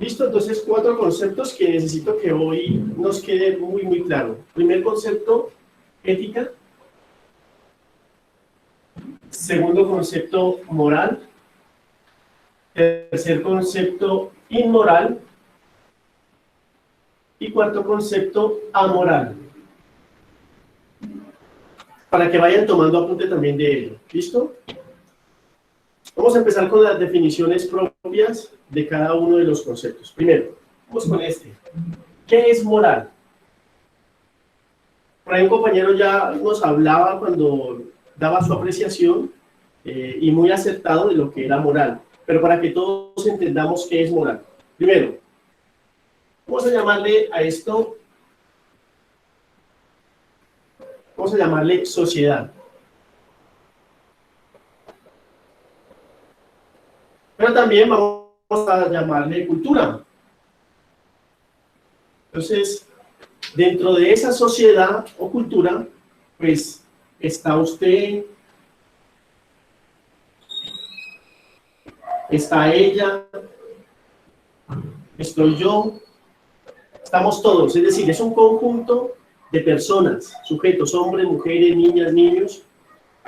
¿Listo? Entonces, 4 conceptos que necesito que hoy nos quede muy, muy claro. Primer concepto, ética. Segundo concepto, moral. Tercer concepto, inmoral. Y cuarto concepto, amoral. Para que vayan tomando apunte también de ello. ¿Listo? Vamos a empezar con las definiciones propias de cada uno de los conceptos. Primero, vamos con este. ¿Qué es moral? Por ahí un compañero ya nos hablaba cuando daba su apreciación y muy acertado de lo que era moral. Pero para que todos entendamos qué es moral. Primero, vamos a llamarle a esto, vamos a llamarle sociedad. Pero también vamos a llamarle cultura. Entonces, dentro de esa sociedad o cultura, pues está usted, está ella, estoy yo, estamos todos. Es decir, es un conjunto de personas, sujetos, hombres, mujeres, niñas, niños,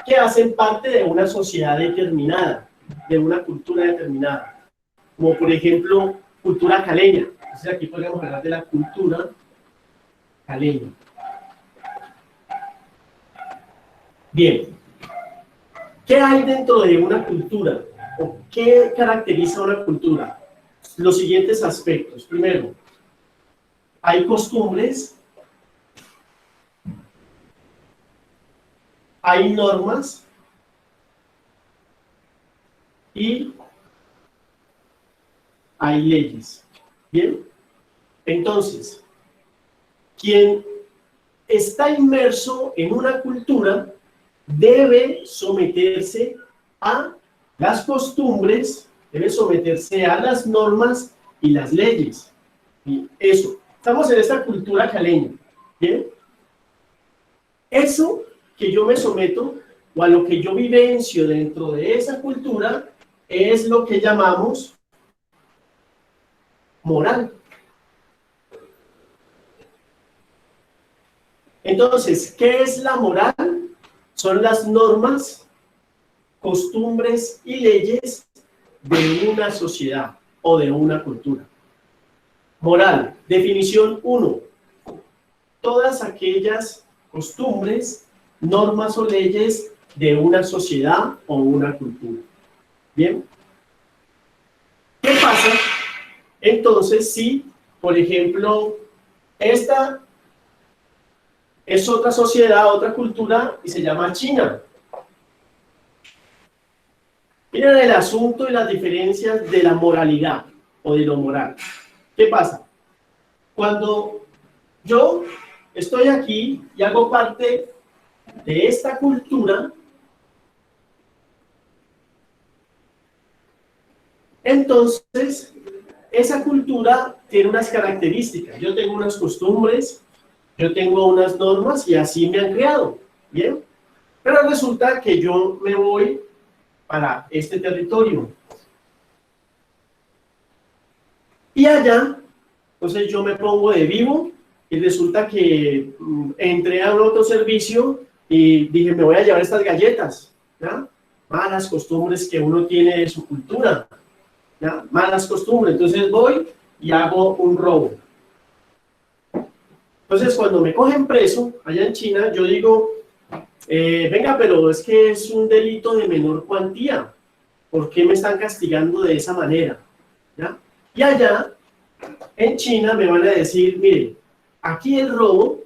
que hacen parte de una sociedad determinada, de una cultura determinada. Como por ejemplo, cultura caleña. Entonces aquí podemos hablar de la cultura caleña. Bien, ¿qué hay dentro de una cultura? ¿O qué caracteriza una cultura? Los siguientes aspectos. Primero, hay costumbres, hay normas y hay leyes. Bien, entonces, quien está inmerso en una cultura debe someterse a las costumbres, debe someterse a las normas y las leyes. Y eso, estamos en esta cultura caleña, ¿bien? Eso que yo me someto o a lo que yo vivencio dentro de esa cultura es lo que llamamos moral. Entonces, ¿qué es la moral? Son las normas, costumbres y leyes de una sociedad o de una cultura. Moral, definición 1. Todas aquellas costumbres, normas o leyes de una sociedad o una cultura. ¿Bien? ¿Qué pasa? Entonces, si, por ejemplo, esta es otra sociedad, otra cultura, y se llama China. Miren el asunto y las diferencias de la moralidad o de lo moral. ¿Qué pasa? Cuando yo estoy aquí y hago parte de esta cultura, entonces esa cultura tiene unas características. Yo tengo unas costumbres, yo tengo unas normas y así me han creado, ¿bien? Pero resulta que yo me voy para este territorio. Y allá, entonces yo me pongo de vivo y resulta que entré a un autoservicio y dije, me voy a llevar estas galletas, ¿ya? Malas costumbres que uno tiene de su cultura, ¿ya? Malas costumbres. Entonces voy y hago un robo. Entonces, cuando me cogen preso, allá en China, yo digo, venga, pero es que es un delito de menor cuantía. ¿Por qué me están castigando de esa manera? ¿Ya? Y allá, en China, me van a decir, mire, aquí el robo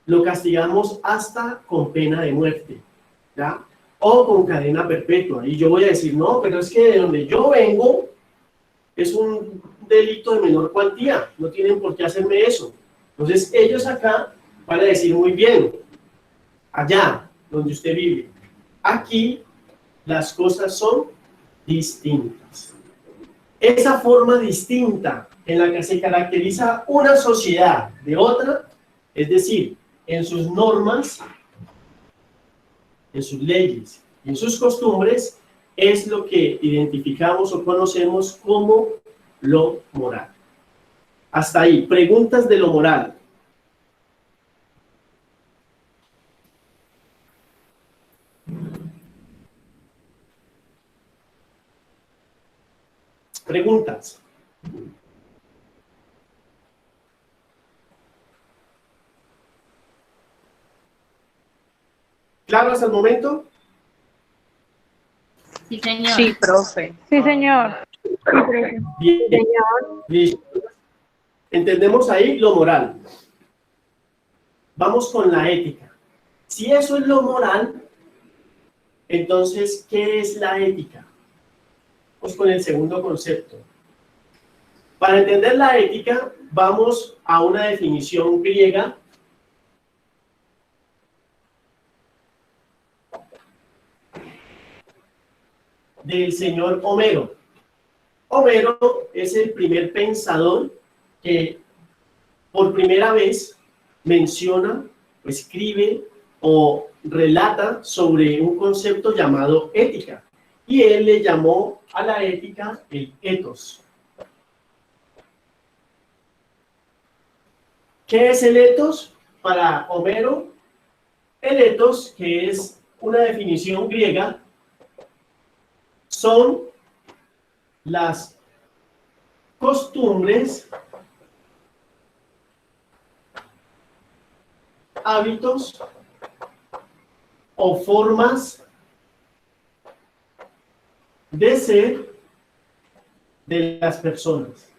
lo castigamos hasta con pena de muerte, ¿ya? O con cadena perpetua. Y yo voy a decir, no, pero es que de donde yo vengo es un delito de menor cuantía. No tienen por qué hacerme eso. Entonces, ellos acá van a decir muy bien, allá donde usted vive, aquí las cosas son distintas. Esa forma distinta en la que se caracteriza una sociedad de otra, es decir, en sus normas, en sus leyes y en sus costumbres, es lo que identificamos o conocemos como lo moral. Hasta ahí. Preguntas de lo moral. Preguntas. ¿Claro hasta el momento? Sí, señor. Sí, profe. Sí, señor. Bien. Listo. Entendemos ahí lo moral. Vamos con la ética. Si eso es lo moral, entonces, ¿qué es la ética? Vamos con el segundo concepto. Para entender la ética, vamos a una definición griega del señor Homero. Homero es el primer pensador que por primera vez menciona, escribe o relata sobre un concepto llamado ética. Y él le llamó a la ética el ethos. ¿Qué es el ethos? Para Homero, el ethos, que es una definición griega, son las costumbres, hábitos o formas de ser de las personas.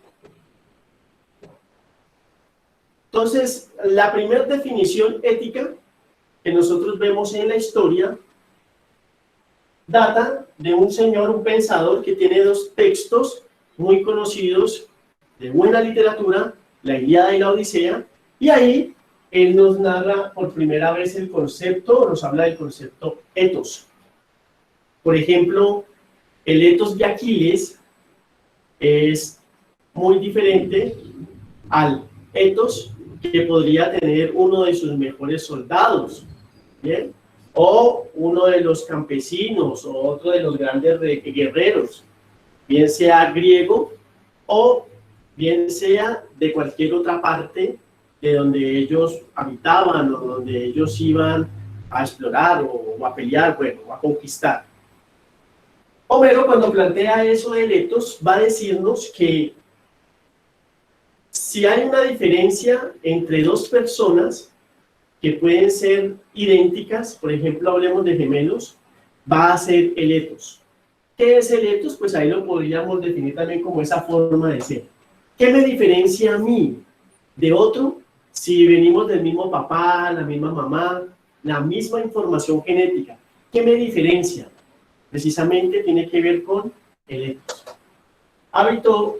Entonces, la primera definición ética que nosotros vemos en la historia data de un señor, un pensador que tiene dos textos muy conocidos de buena literatura, la Ilíada y la Odisea, y ahí él nos narra por primera vez el concepto, nos habla del concepto ethos. Por ejemplo, el ethos de Aquiles es muy diferente al ethos que podría tener uno de sus mejores soldados, ¿bien? O uno de los campesinos, o otro de los grandes guerreros, bien sea griego o bien sea de cualquier otra parte de donde ellos habitaban o donde ellos iban a explorar o a pelear, bueno, o a conquistar. Homero, cuando plantea eso de ethos, va a decirnos que si hay una diferencia entre dos personas que pueden ser idénticas, por ejemplo, hablemos de gemelos, va a ser el ethos. ¿Qué es el ethos? Pues ahí lo podríamos definir también como esa forma de ser. ¿Qué me diferencia a mí de otro si venimos del mismo papá, la misma mamá, la misma información genética? ¿Qué me diferencia? Precisamente tiene que ver con el ethos. Hábito,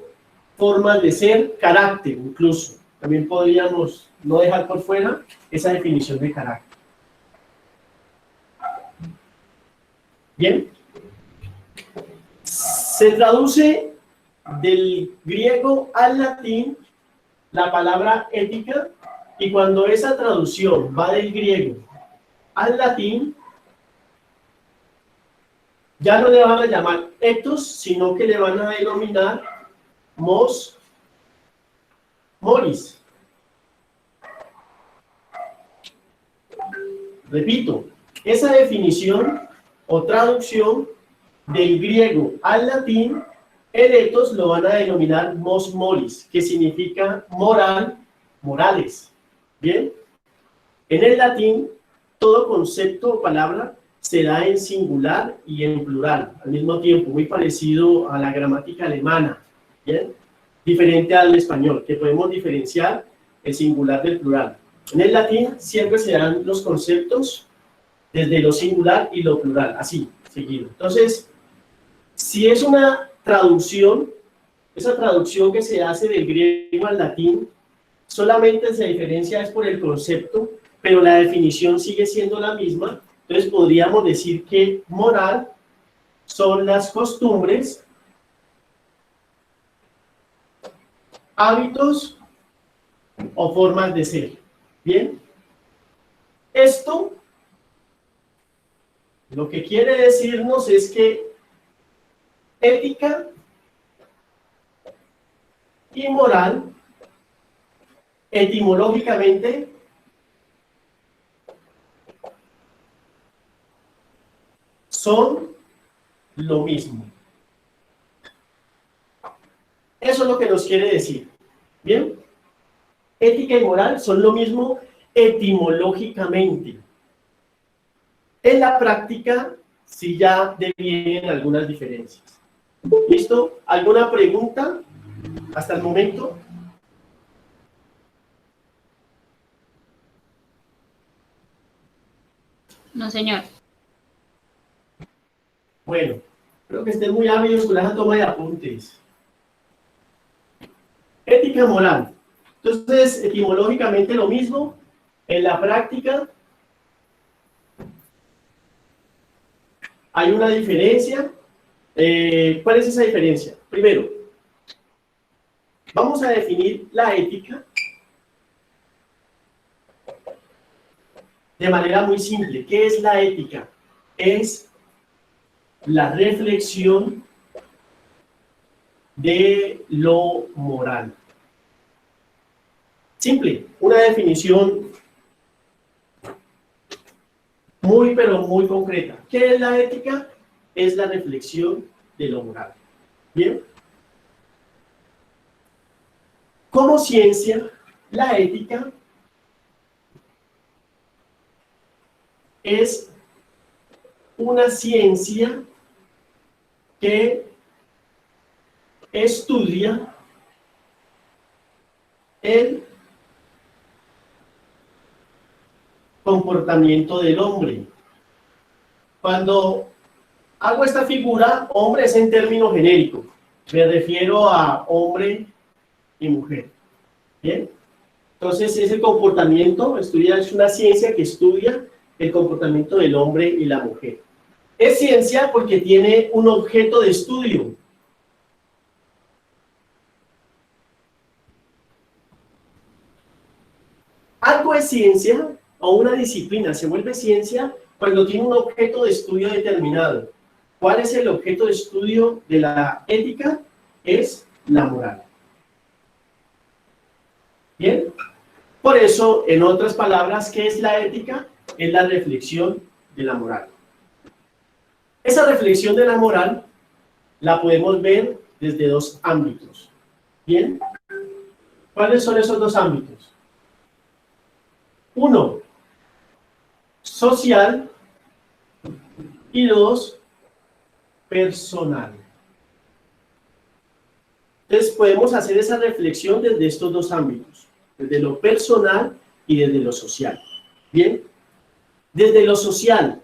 formas de ser, carácter incluso. También podríamos no dejar por fuera esa definición de carácter. Bien. Se traduce del griego al latín la palabra ética, y cuando esa traducción va del griego al latín, ya no le van a llamar ethos, sino que le van a denominar mos moris. Repito, esa definición o traducción del griego al latín, el ethos lo van a denominar mos moris, que significa moral, morales. Bien, en el latín todo concepto o palabra se da en singular y en plural al mismo tiempo, muy parecido a la gramática alemana, bien, diferente al español, que podemos diferenciar el singular del plural. En el latín siempre se dan los conceptos desde lo singular y lo plural, así, seguido. Entonces, si es una traducción, esa traducción que se hace del griego al latín, solamente se diferencia es por el concepto, pero la definición sigue siendo la misma. Entonces podríamos decir que moral son las costumbres, hábitos o formas de ser. Bien, esto lo que quiere decirnos es que ética y moral etimológicamente son lo mismo. Eso es lo que nos quiere decir. ¿Bien? Ética y moral son lo mismo etimológicamente. En la práctica, sí ya devienen algunas diferencias. ¿Listo? ¿Alguna pregunta hasta el momento? No, señor. Bueno, creo que estén muy ávidos con esa toma de apuntes. Ética moral. Entonces, etimológicamente lo mismo. En la práctica hay una diferencia. ¿Cuál es esa diferencia? Primero, vamos a definir la ética de manera muy simple. ¿Qué es la ética? Es la reflexión de lo moral. Simple, una definición muy, pero muy concreta. ¿Qué es la ética? Es la reflexión de lo moral. ¿Bien? Como ciencia, la ética es una ciencia que estudia el comportamiento del hombre. Cuando hago esta figura, hombre es en término genérico. Me refiero a hombre y mujer. ¿Bien? Entonces, ese comportamiento es una ciencia que estudia el comportamiento del hombre y la mujer. Es ciencia porque tiene un objeto de estudio. Algo es ciencia o una disciplina se vuelve ciencia cuando tiene un objeto de estudio determinado. ¿Cuál es el objeto de estudio de la ética? Es la moral. ¿Bien? Por eso, en otras palabras, ¿qué es la ética? Es la reflexión de la moral. Esa reflexión de la moral la podemos ver desde dos ámbitos. ¿Bien? ¿Cuáles son esos dos ámbitos? Uno, social, y dos, personal. Entonces podemos hacer esa reflexión desde estos dos ámbitos, desde lo personal y desde lo social. ¿Bien? Desde lo social.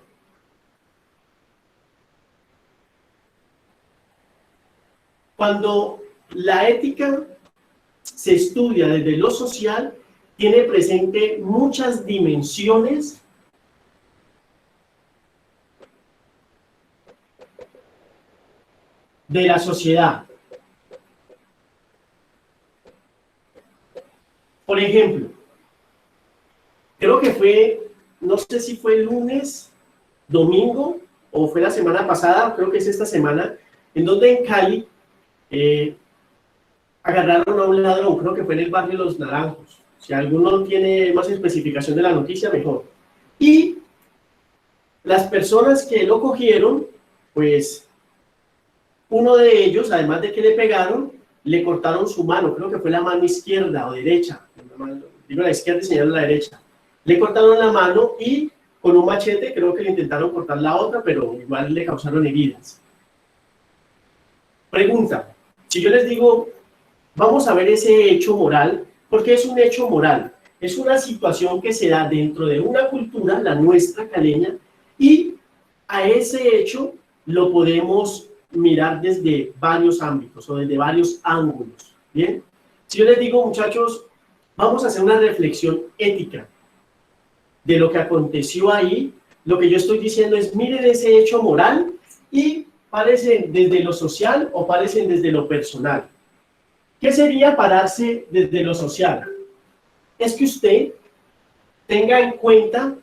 Cuando la ética se estudia desde lo social, tiene presente muchas dimensiones de la sociedad. Por ejemplo, creo que fue, no sé si fue el lunes, domingo, o fue la semana pasada, creo que es esta semana, en donde en Cali agarraron a un ladrón, creo que fue en el barrio Los Naranjos. Si alguno tiene más especificación de la noticia, mejor. Y las personas que lo cogieron, pues, uno de ellos, además de que le pegaron, le cortaron su mano, creo que fue la mano izquierda o derecha, digo la izquierda y señalo la derecha. Le cortaron la mano y con un machete creo que le intentaron cortar la otra, pero igual le causaron heridas. Pregunta, si yo les digo, vamos a ver ese hecho moral, ¿por qué es un hecho moral? Es una situación que se da dentro de una cultura, la nuestra caleña, y a ese hecho lo podemos mirar desde varios ámbitos o desde varios ángulos. ¿Bien? Si yo les digo, muchachos, vamos a hacer una reflexión ética de lo que aconteció ahí, lo que yo estoy diciendo es, miren ese hecho moral y parecen desde lo social o parecen desde lo personal. ¿Qué sería pararse desde lo social? Es que usted tenga en cuenta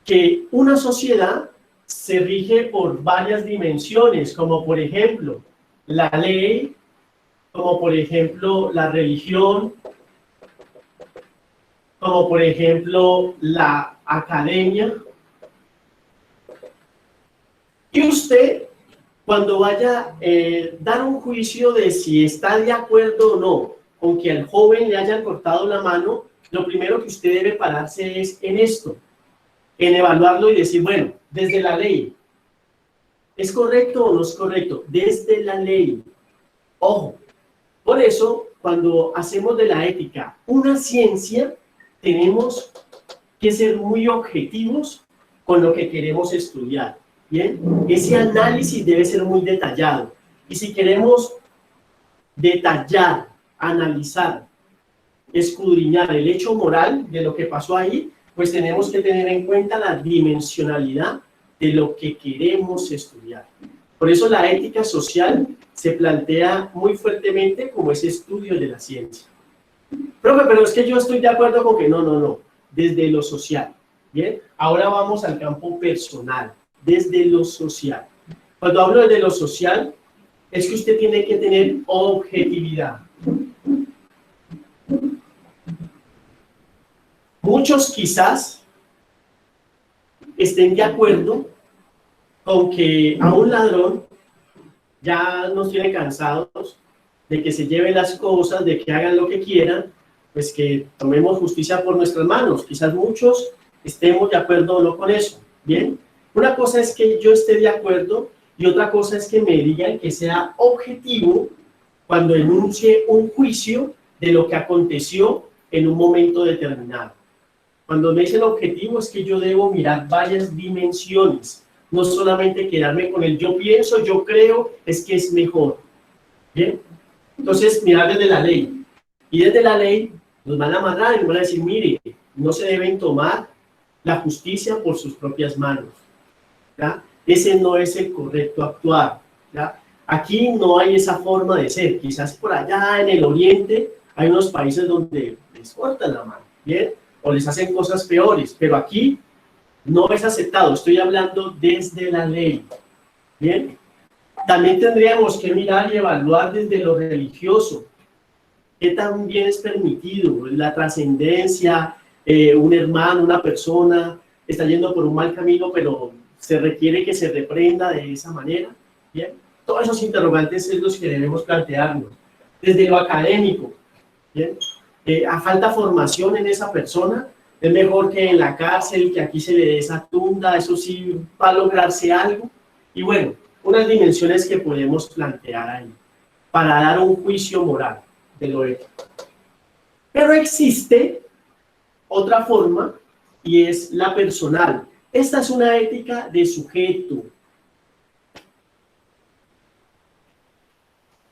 que una sociedad se rige por varias dimensiones, como por ejemplo la ley, como por ejemplo la religión, como por ejemplo la academia. Y usted, cuando vaya a dar un juicio de si está de acuerdo o no con que al joven le hayan cortado la mano, lo primero que usted debe pararse es en esto, en evaluarlo y decir, bueno, desde la ley, ¿es correcto o no es correcto? Desde la ley. Ojo, por eso, cuando hacemos de la ética una ciencia, tenemos que ser muy objetivos con lo que queremos estudiar. ¿Bien? Ese análisis debe ser muy detallado. Y si queremos detallar, analizar, escudriñar el hecho moral de lo que pasó ahí, pues tenemos que tener en cuenta la dimensionalidad de lo que queremos estudiar. Por eso la ética social se plantea muy fuertemente como ese estudio de la ciencia. Profe, pero es que yo estoy de acuerdo con que no, desde lo social. Bien, ahora vamos al campo personal, desde lo social. Cuando hablo de lo social, es que usted tiene que tener objetividad. Muchos quizás estén de acuerdo con que a un ladrón ya nos tiene cansados de que se lleven las cosas, de que hagan lo que quieran, pues que tomemos justicia por nuestras manos. Quizás muchos estemos de acuerdo o no con eso. Bien, una cosa es que yo esté de acuerdo y otra cosa es que me digan que sea objetivo cuando enuncie un juicio de lo que aconteció en un momento determinado. Cuando me dicen objetivo es que yo debo mirar varias dimensiones, no solamente quedarme con el yo pienso, yo creo, es que es mejor. Bien, entonces mirar desde la ley. Y desde la ley nos van a amarrar y nos van a decir, mire, no se deben tomar la justicia por sus propias manos. ¿Ya? Ese no es el correcto actuar. ¿Ya? Aquí no hay esa forma de ser. Quizás por allá en el oriente hay unos países donde les cortan la mano, ¿bien? O les hacen cosas peores, pero aquí no es aceptado. Estoy hablando desde la ley. ¿Bien? También tendríamos que mirar y evaluar desde lo religioso. ¿Qué también es permitido? La trascendencia, un hermano, una persona está yendo por un mal camino, pero se requiere que se reprenda de esa manera. ¿Bien? Todos esos interrogantes es los que debemos plantearnos. Desde lo académico, ¿bien? A falta formación en esa persona, es mejor que en la cárcel, que aquí se le dé esa tunda, eso sí va a lograrse algo. Y bueno, unas dimensiones que podemos plantear ahí para dar un juicio moral de lo ético. Pero existe otra forma y es la personal. Esta es una ética de sujeto.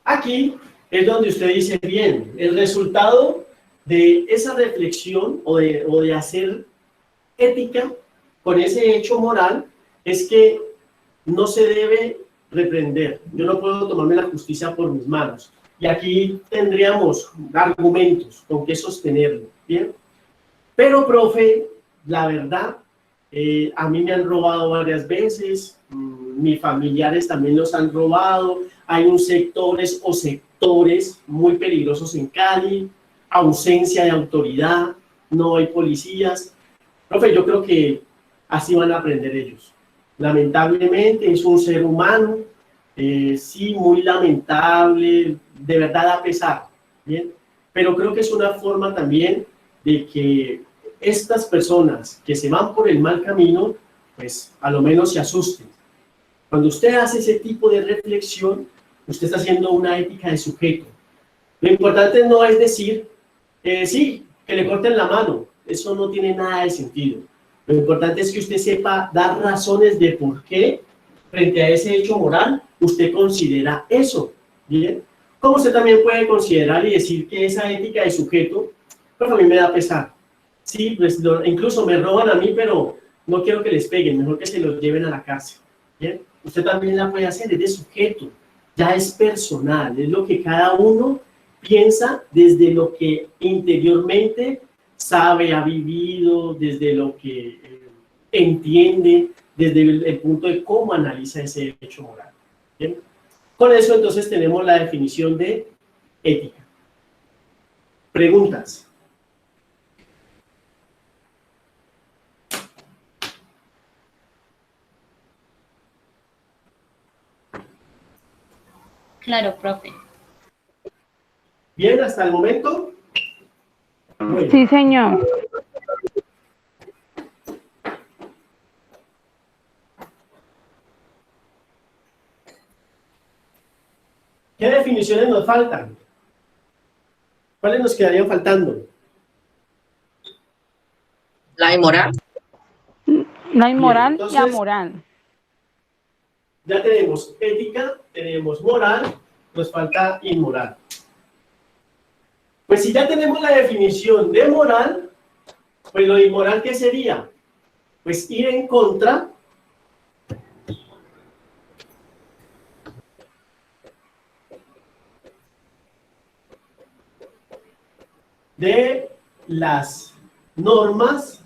Aquí es donde usted dice, bien, el resultado de esa reflexión o de hacer ética con ese hecho moral es que no se debe reprender. Yo no puedo tomarme la justicia por mis manos. Y aquí tendríamos argumentos con que sostenerlo, ¿bien? Pero, profe, la verdad, a mí me han robado varias veces, mis familiares también los han robado, hay unos sectores o sectores muy peligrosos en Cali, ausencia de autoridad, no hay policías. Profe, yo creo que así van a aprender ellos. Lamentablemente es un ser humano, sí, muy lamentable, de verdad da pesar, ¿bien? Pero creo que es una forma también de que estas personas que se van por el mal camino, pues a lo menos se asusten. Cuando usted hace ese tipo de reflexión, usted está haciendo una ética de sujeto. Lo importante no es decir, sí, que le corten la mano, eso no tiene nada de sentido. Lo importante es que usted sepa dar razones de por qué, frente a ese hecho moral, usted considera eso. ¿Bien? Como usted también puede considerar y decir que esa ética de sujeto, pues a mí me da pesar. Sí, pues incluso me roban a mí, pero no quiero que les peguen, mejor que se los lleven a la cárcel. ¿Bien? Usted también la puede hacer, es de sujeto, ya es personal, es lo que cada uno piensa desde lo que interiormente sabe, ha vivido, desde lo que entiende, desde el punto de cómo analiza ese hecho moral. ¿Bien? Con eso entonces tenemos la definición de ética. Preguntas. Claro, profe. ¿Bien hasta el momento? Bueno. Sí, señor. ¿Qué definiciones nos faltan? ¿Cuáles nos quedarían faltando? La inmoral. La inmoral Bien, y amoral. Ya tenemos ética, tenemos moral, nos falta inmoral. Pues si ya tenemos la definición de moral, pues lo inmoral, ¿qué sería? Pues ir en contra de las normas,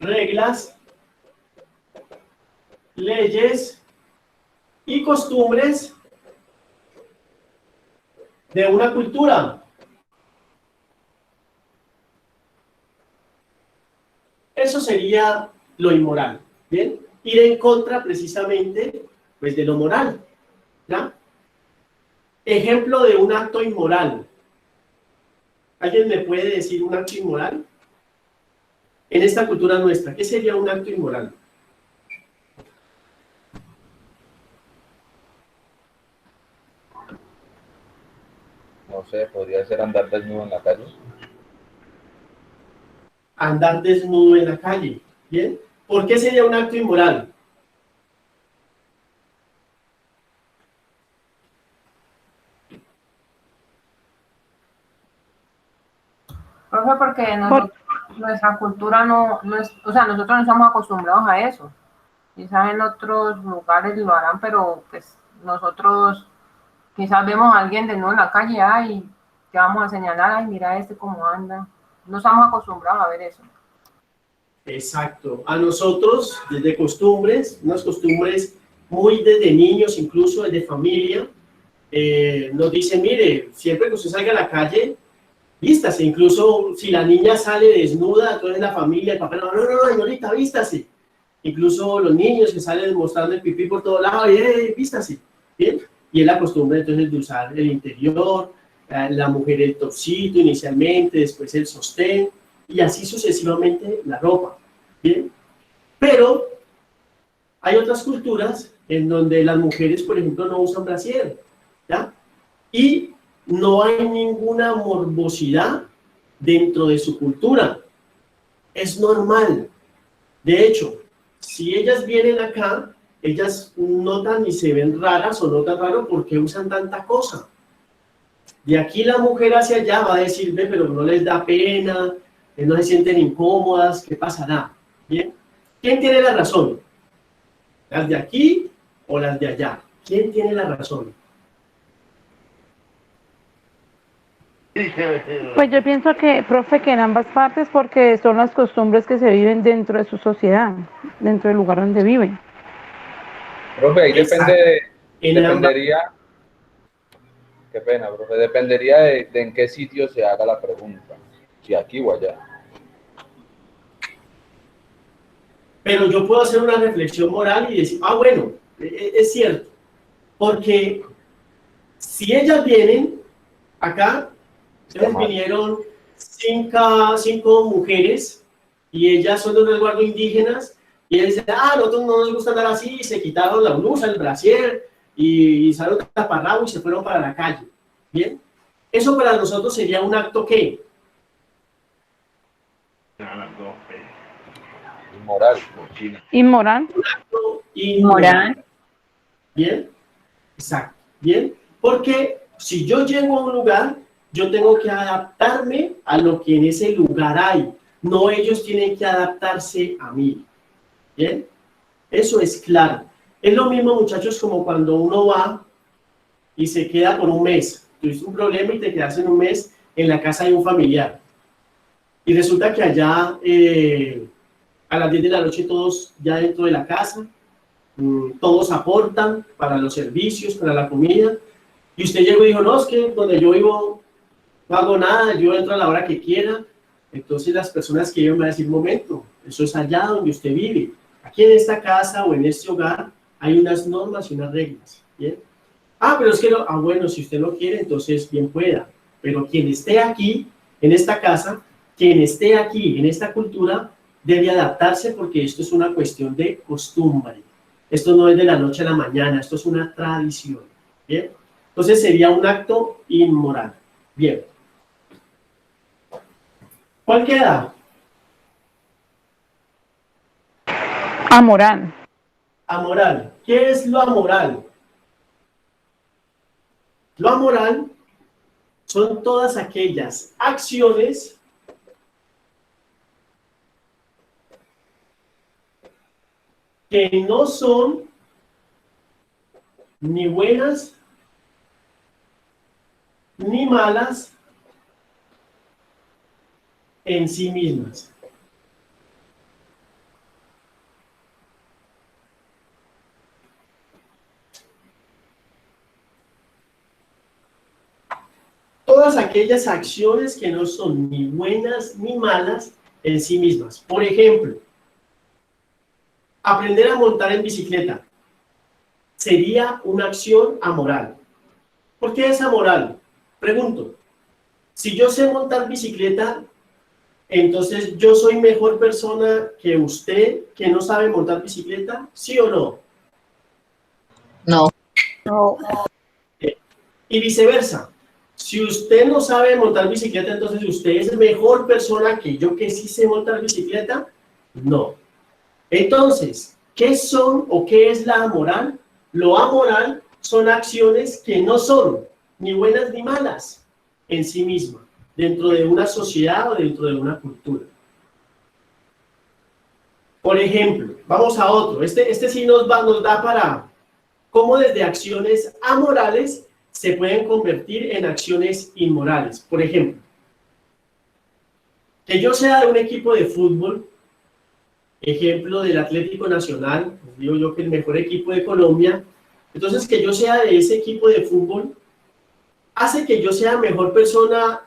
reglas, leyes y costumbres de una cultura. Eso sería lo inmoral, ¿bien? Ir en contra precisamente pues, de lo moral, ¿ya? Ejemplo de un acto inmoral. ¿Alguien me puede decir un acto inmoral? En esta cultura nuestra, ¿qué sería un acto inmoral? No sé, podría ser andar desnudo en la calle. Andar desnudo en la calle, ¿bien? ¿Por qué sería un acto inmoral? Profe, porque nuestra cultura no es, o sea, nosotros no estamos acostumbrados a eso. Quizás en otros lugares lo harán, pero pues nosotros quizás vemos a alguien desnudo en la calle, ay, te vamos a señalar, ay, mira este cómo anda. No estamos acostumbrados a ver eso. Exacto. A nosotros, desde costumbres, unas costumbres muy desde niños, incluso desde familia, nos dicen, mire, siempre que usted salga a la calle, vístase. Incluso si la niña sale desnuda, entonces la familia, el papá, no, señorita, vístase. Incluso los niños que salen mostrando el pipí por todos lados, vístase. ¿Bien? Y es la costumbre entonces de usar el interior, la mujer el torcito inicialmente, después el sostén, y así sucesivamente la ropa, ¿bien? Pero hay otras culturas en donde las mujeres, por ejemplo, no usan brasier, ¿ya? Y no hay ninguna morbosidad dentro de su cultura. Es normal. De hecho, si ellas vienen acá, ellas notan y se ven raras o notan raro porque usan tanta cosa. De aquí la mujer hacia allá va a decir, ve, pero no les da pena, no se sienten incómodas, ¿qué pasará? ¿Bien? ¿Quién tiene la razón? ¿Las de aquí o las de allá? ¿Quién tiene la razón? Pues yo pienso que, profe, que en ambas partes, porque son las costumbres que se viven dentro de su sociedad, dentro del lugar donde viven. Profe, ahí dependería, ambas. qué pena, profe, dependería de en qué sitio se haga la pregunta, si aquí o allá. Pero yo puedo hacer una reflexión moral y decir, bueno, es cierto, porque si ellas vienen acá, entonces vinieron cinco mujeres y ellas son de un resguardo indígenas y ellas dicen, nosotros no nos gusta andar así, y se quitaron la blusa, el brasier y salieron taparrabo y se fueron para la calle. ¿Bien? Eso para nosotros sería un acto ¿qué? Inmoral. Inmoral. Un acto inmoral. ¿Bien? Exacto. ¿Bien? Porque si yo llego a un lugar, yo tengo que adaptarme a lo que en ese lugar hay. No ellos tienen que adaptarse a mí. ¿Bien? Eso es claro. Es lo mismo, muchachos, como cuando uno va y se queda por un mes. Tuviste un problema y te quedas en un mes en la casa de un familiar. Y resulta que allá a las 10 de la noche todos ya dentro de la casa, todos aportan para los servicios, para la comida. Y usted llegó y dijo, no, es que donde yo vivo no hago nada, yo entro a la hora que quiera. Entonces las personas que viven van a decir, momento, eso es allá donde usted vive. Aquí en esta casa o en este hogar hay unas normas y unas reglas, ¿bien? Ah, pero es que no, ah, bueno, si usted no quiere, entonces bien pueda. Pero quien esté aquí, en esta casa, quien esté aquí, en esta cultura, debe adaptarse porque esto es una cuestión de costumbre. Esto no es de la noche a la mañana, esto es una tradición. ¿Bien? Entonces sería un acto inmoral. Bien. ¿Cuál queda? Amoral. Amoral. ¿Qué es lo amoral? Lo amoral son todas aquellas acciones que no son ni buenas ni malas en sí mismas. Todas aquellas acciones que no son ni buenas ni malas en sí mismas. Por ejemplo, aprender a montar en bicicleta sería una acción amoral. ¿Por qué es amoral? Pregunto, si yo sé montar bicicleta, entonces yo soy mejor persona que usted que no sabe montar bicicleta, ¿sí o no? No. No. Y viceversa. Si usted no sabe montar bicicleta, entonces usted es mejor persona que yo que sí sé montar bicicleta, no. Entonces, ¿qué son o qué es la amoral? Lo amoral son acciones que no son ni buenas ni malas en sí mismas, dentro de una sociedad o dentro de una cultura. Por ejemplo, vamos a otro. Este sí nos da para cómo desde acciones amorales se pueden convertir en acciones inmorales. Por ejemplo, que yo sea de un equipo de fútbol, ejemplo del Atlético Nacional, pues digo yo que el mejor equipo de Colombia, entonces que yo sea de ese equipo de fútbol, hace que yo sea mejor persona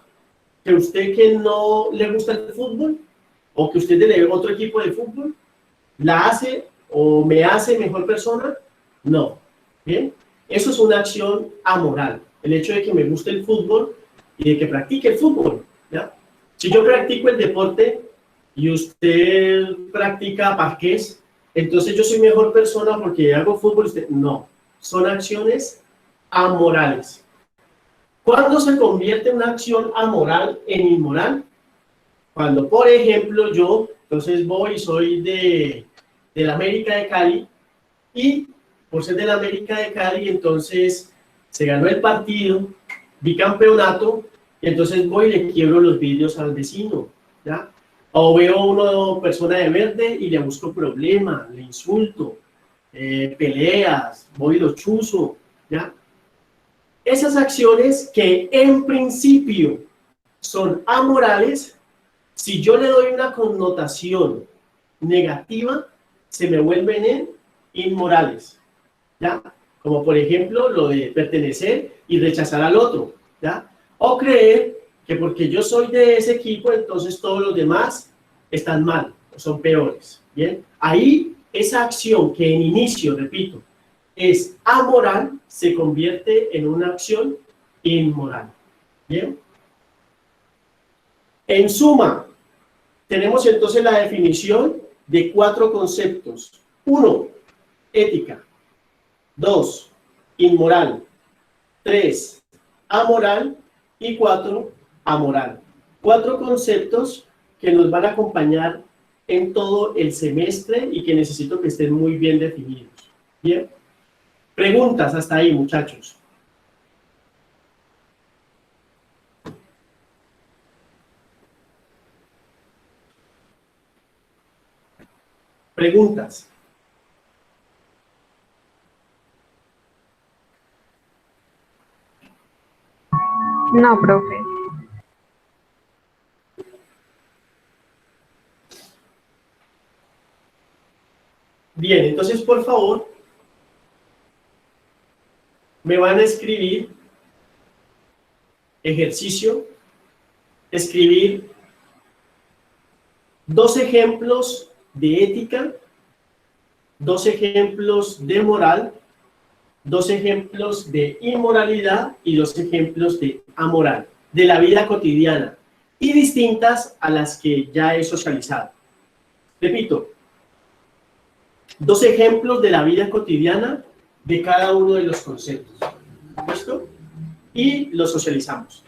que usted que no le gusta el fútbol, o que usted de otro equipo de fútbol, la hace o me hace mejor persona, no. ¿Bien? Eso es una acción amoral, el hecho de que me guste el fútbol y de que practique el fútbol, ¿ya? Si yo practico el deporte y usted practica parqués, entonces yo soy mejor persona porque hago fútbol, usted no. Son acciones amorales. ¿Cuándo se convierte una acción amoral en inmoral? Cuando, por ejemplo, yo, entonces voy y soy de la América de Cali y por ser de la América de Cali, entonces se ganó el partido, bicampeonato, y entonces voy y le quiebro los vidrios al vecino, ¿ya? O veo una persona de verde y le busco problema, le insulto, peleas, voy y lo chuzo, ¿ya? Esas acciones que en principio son amorales, si yo le doy una connotación negativa, se me vuelven en inmorales, ¿ya? Como por ejemplo lo de pertenecer y rechazar al otro, ¿ya? O creer que porque yo soy de ese equipo, entonces todos los demás están mal, o son peores, ¿bien? Ahí esa acción que en inicio, repito, es amoral, se convierte en una acción inmoral, ¿bien? En suma, tenemos entonces la definición de 4 conceptos. 1, ética. 2, inmoral. 3, amoral. Y 4, amoral. 4 conceptos que nos van a acompañar en todo el semestre y que necesito que estén muy bien definidos. ¿Bien? Preguntas hasta ahí, muchachos. Preguntas. No, profe. Bien, entonces por favor, me van a escribir ejercicio, escribir 2 ejemplos de ética, 2 ejemplos de moral, dos ejemplos de inmoralidad y dos ejemplos de amoral, de la vida cotidiana, y distintas a las que ya he socializado. Repito, dos ejemplos de la vida cotidiana de cada uno de los conceptos. ¿Listo? Y los socializamos.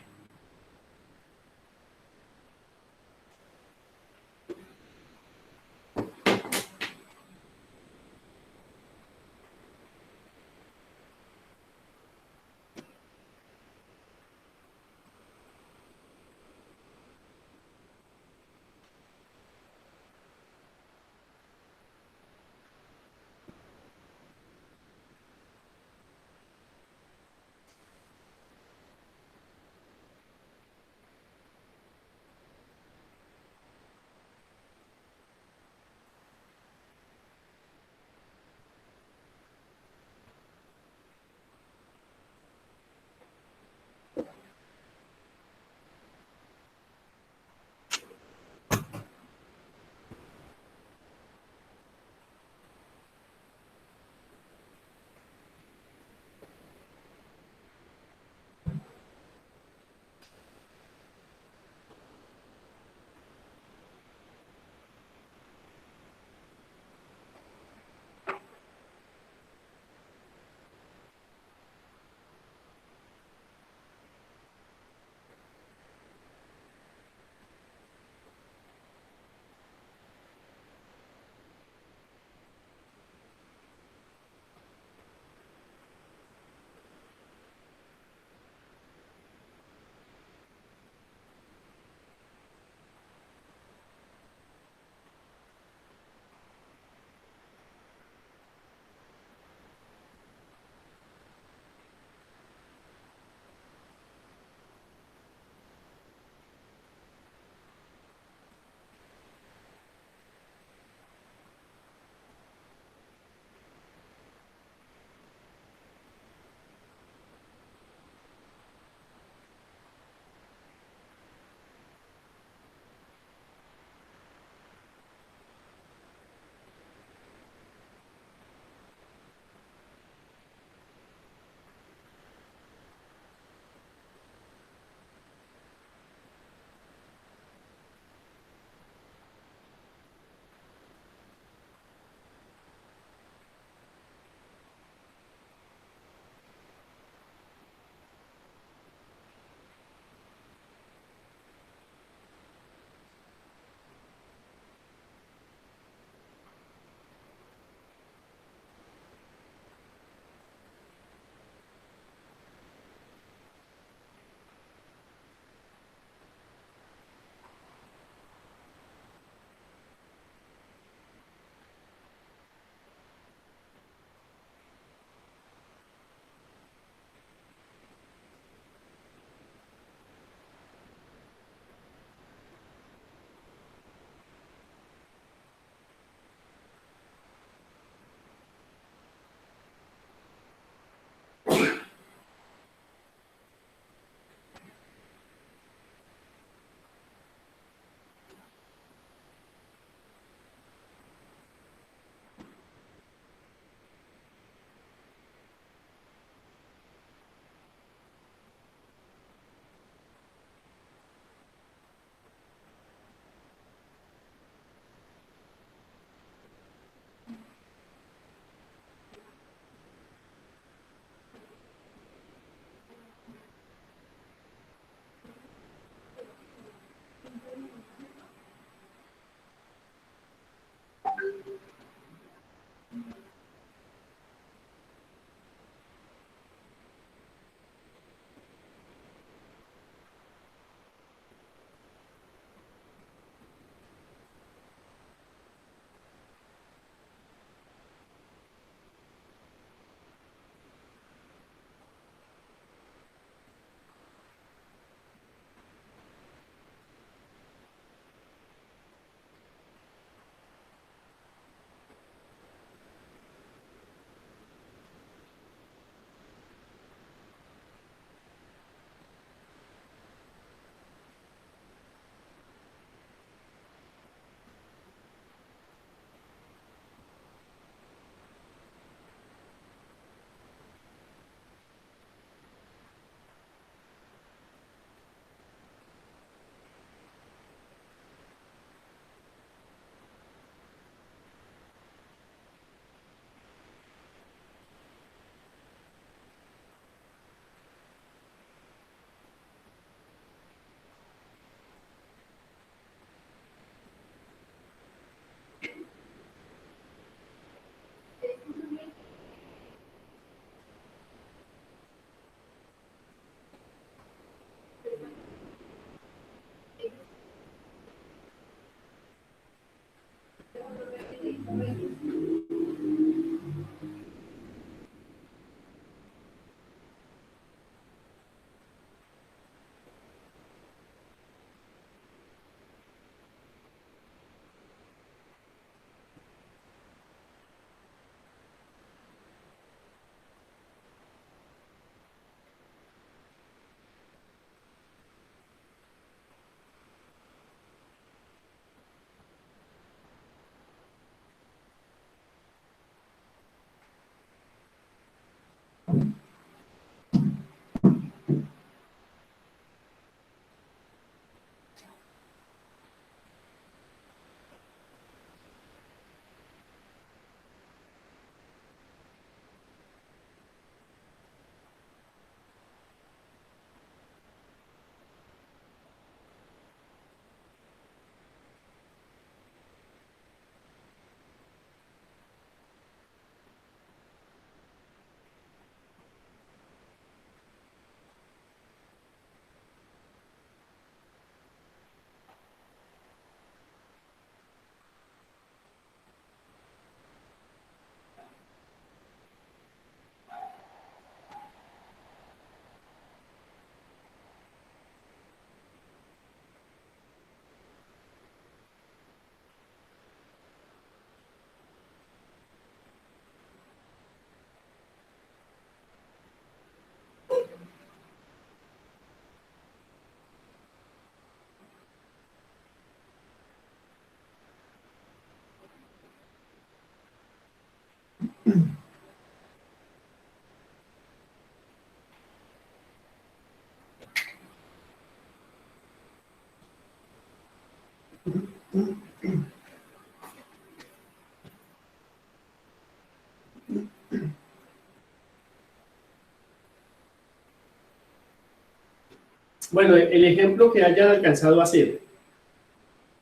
Bueno, el ejemplo que hayan alcanzado a hacer.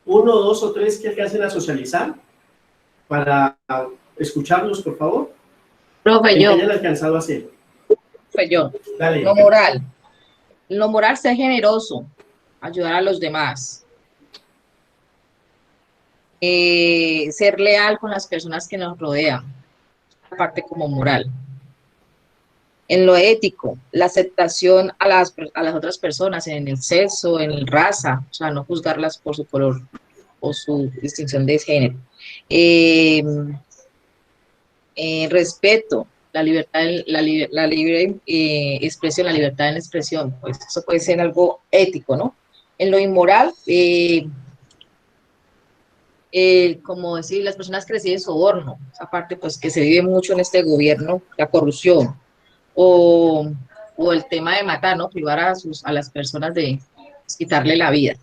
1, 2 o 3 que alcancen a socializar para escucharlos, por favor. Profe, Que yo, hayan alcanzado a hacer. profe, yo. Dale. Lo moral. Lo moral, ser generoso, ayudar a los demás. Ser leal con las personas que nos rodean, parte como moral. En lo ético, la aceptación a las otras personas en el sexo, en la raza, o sea, no juzgarlas por su color o su distinción de género. Respeto, la libertad, la libre expresión, la libertad en la expresión, pues eso puede ser algo ético, ¿no? En lo inmoral, como decir, las personas que reciben soborno, aparte pues que se vive mucho en este gobierno, la corrupción, o el tema de matar, ¿no? Privar a las personas de pues, quitarle la vida.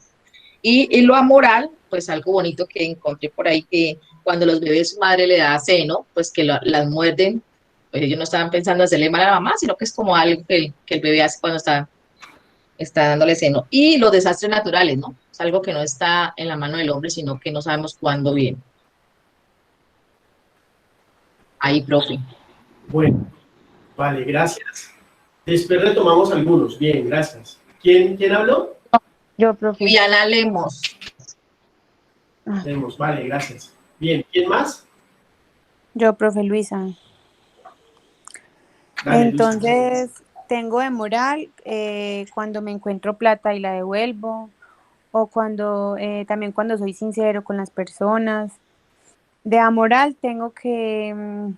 Y lo amoral, pues algo bonito que encontré por ahí, que cuando los bebés su madre le da seno, pues que las muerden, pues ellos no estaban pensando hacerle mal a la mamá, sino que es como algo que el bebé hace cuando está dándole seno. Y los desastres naturales, ¿no? Es algo que no está en la mano del hombre, sino que no sabemos cuándo viene. Ahí, profe. Bueno, vale, gracias. Después retomamos algunos. Bien, gracias. ¿Quién habló? Yo, profe. Viviana Lemos. Lemos, vale, gracias. Bien, ¿quién más? Yo, profe Luisa. Dale, Entonces, tengo de moral cuando me encuentro plata y la devuelvo, o también cuando soy sincero con las personas. De amoral tengo que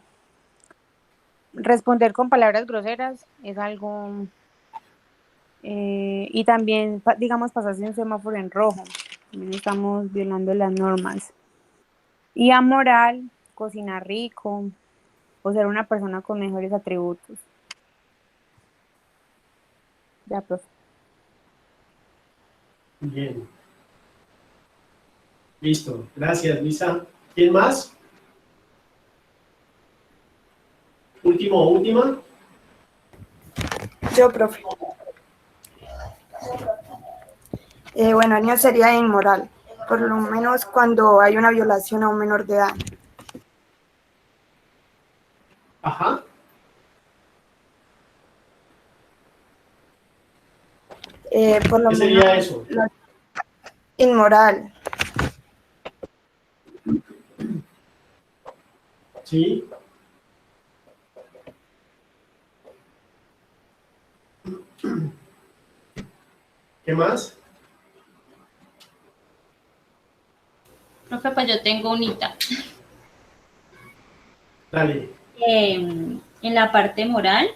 responder con palabras groseras, es algo, y también, digamos, pasarse un semáforo en rojo, también estamos violando las normas. Y amoral, cocinar rico, o ser una persona con mejores atributos. Ya, profe. Bien. Listo. Gracias, Lisa. ¿Quién más? ¿Último o última? Yo, profe. Bueno, el mío sería inmoral, por lo menos cuando hay una violación a un menor de edad. Ajá. Por lo ¿Qué menos sería eso? inmoral. Sí. ¿Qué más? Profe, pues yo tengo unita. Dale. En la parte moral,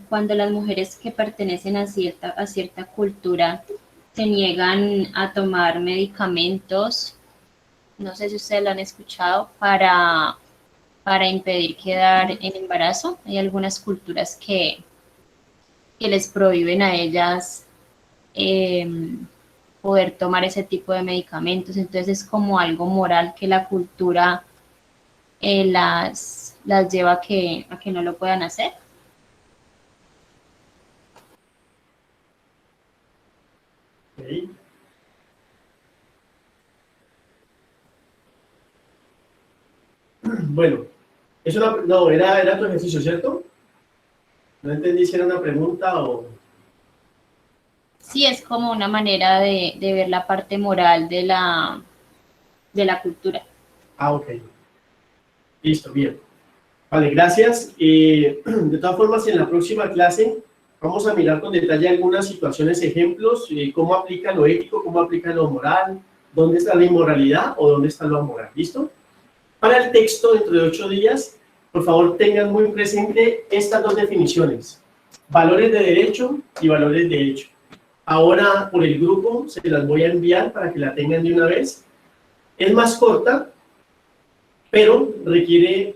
cuando las mujeres que pertenecen a cierta cultura se niegan a tomar medicamentos, no sé si ustedes lo han escuchado, para impedir quedar en embarazo. Hay algunas culturas que les prohíben a ellas poder tomar ese tipo de medicamentos, entonces es como algo moral que la cultura las lleva a que no lo puedan hacer. Okay. Bueno, no, era tu ejercicio, ¿cierto? No entendí si era una pregunta o... Sí, es como una manera de ver la parte moral de la cultura. Ah, ok. Listo, bien. Vale, gracias. De todas formas, en la próxima clase vamos a mirar con detalle algunas situaciones, ejemplos, cómo aplica lo ético, cómo aplica lo moral, dónde está la inmoralidad o dónde está lo amoral. ¿Listo? Para el texto, dentro de 8 días, por favor, tengan muy presente estas dos definiciones. Valores de derecho y valores de hecho. Ahora, por el grupo, se las voy a enviar para que la tengan de una vez. Es más corta, pero requiere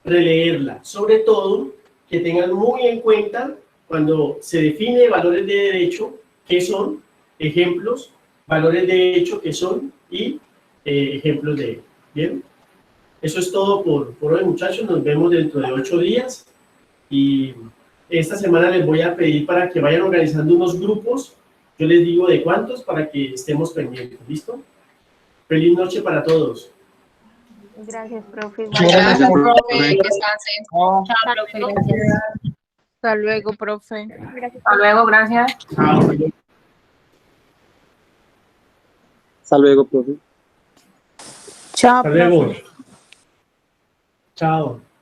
releerla. Sobre todo, que tengan muy en cuenta cuando se define valores de derecho, qué son, ejemplos, valores de derecho, qué son, y ejemplos de ello. Bien, eso es todo por hoy, muchachos. Nos vemos dentro de 8 días y esta semana les voy a pedir para que vayan organizando unos grupos. Yo les digo de cuántos para que estemos pendientes. ¿Listo? Feliz noche para todos. Gracias, profe. Gracias, profe. Que descansen. Oh, Chao, profe. Gracias. Hasta luego, profe. hasta luego, gracias. Chao. Hasta luego, profe. Chao, Hasta luego. profe. Chao.